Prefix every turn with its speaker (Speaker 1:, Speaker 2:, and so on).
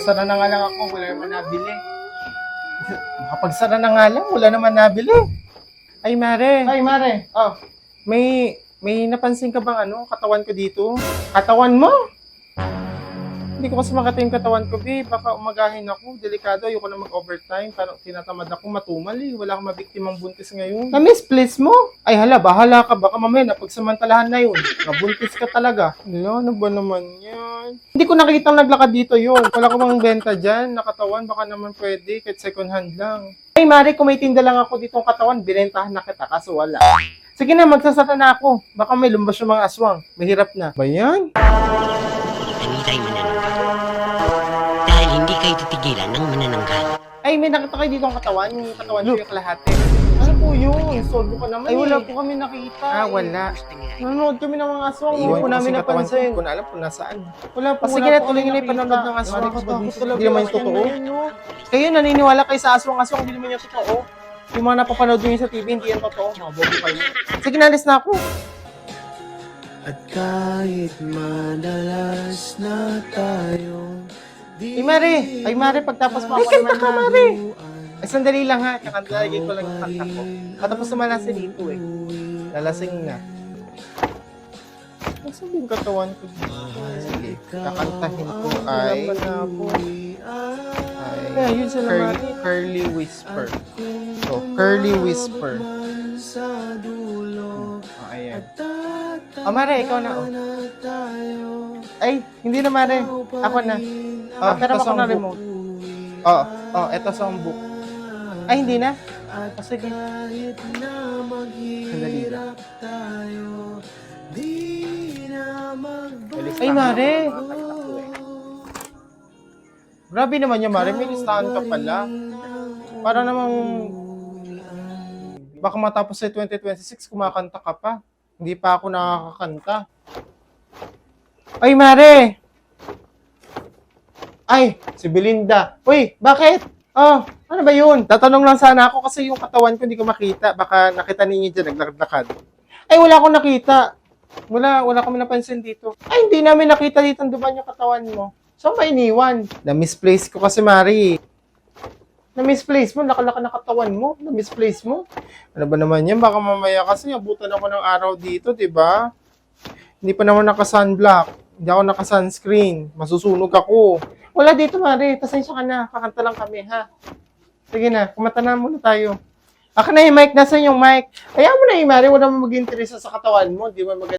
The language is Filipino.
Speaker 1: Makapagsara na nga lang ako, wala naman nabili. Makapagsara na nga lang, wala naman nabili. Ay, Mare. Ay, Mare. Oh, may napansin ka bang katawan ko dito? Katawan mo? Hindi ko kasi makita yung katawan ko, babe. Baka umagahin ako. Delikado. Ayoko na mag-overtime. Parang tinatamad ako matumal eh. Wala akong mabiktimang buntis ngayon. Na-miss, please mo? Ay hala, bahala ka. Baka mamaya napagsamantalahan na yun. Nabuntis ka talaga. Ano ba naman yan? Hindi ko nakita naglakad dito yun. Wala ko bang benta dyan? Nakatawan, baka naman pwede. Kahit second hand lang. Ay, Mari, kung may tinda lang ako ditong katawan, binentahan na kita. Kaso wala. Sige na, magsasara na ako. Baka may lumbas yung mga aswang. Mahirap na. Ba yan?
Speaker 2: Hindi tayo manananggal. Dahil hindi kayo titigilan ng manananggal.
Speaker 1: Ay, may nakita kayo dito ang katawan. Yung katawan ko yung kalahati. Ano po yun? Solve ko naman. Ay, wala po kami nakita. Wala. Nanonood kami ng mga aswang. Hindi po namin napansin. Hindi ko na alam kung nasaan. Wala po. Sige na, tuloy nyo na yung panonood ng aswang. Hindi naman yung totoo. Kayo, naniniwala kayo sa aswang-aswang. Hindi naman yung totoo. Yung mga napapanood nyo sa TV, hindi yan totoo. Mabobo kayo. Sige na, alis na ako.
Speaker 3: At kahit madalas na tayo,
Speaker 1: Ay, Mare, pagtapos mo ako naman ka, Mare. Ay, sandali lang ha. Kakantalagay ko lang yung kanta ko. Patapos naman na si Lito eh. Lalasing na. Nasaan yung katawan ko dito? Sige, kakantahin ko ay yun sa Curly Whisper. So, Curly Whisper. Ayan. Mare, ikaw na. Ay, hindi na, Mare. Ako na. Pero ako na remote. Ito songbook. Ay, hindi na? Sige. Sandali lang. Ay, Mare. Grabe naman yan, Mare. May listahan ka pala. Para namang baka matapos sa 2026, kumakanta ka pa. Hindi pa ako nakakakanta. Ay, Mare! Ay, si Belinda. Uy, bakit? Ano ba yun? Tatanong lang sana ako kasi yung katawan ko hindi ko makita. Baka nakita ninyo dyan, naglakad. Ay, wala akong nakita. Wala kami napansin dito. Ay, hindi namin nakita dito ang duman yung katawan mo. Saan ba iniwan? Na-misplace ko kasi, Mari. Na-misplace mo, nakalaka na katawan mo. Na-misplace mo. Ano ba naman yan? Baka mamaya kasi abutan ako ng araw dito, diba? Hindi pa naman naka-sunblock. Hindi ako naka-sunscreen. Masusunog ako. Wala dito, Mari. Pasensya ka na. Kakanta lang kami, ha? Sige na, kumanta na muna tayo. Akin na yung mic. Nasaan yung mic? Kaya mo na yung Mari. Wala mo mag-interesa sa katawan mo. Di ba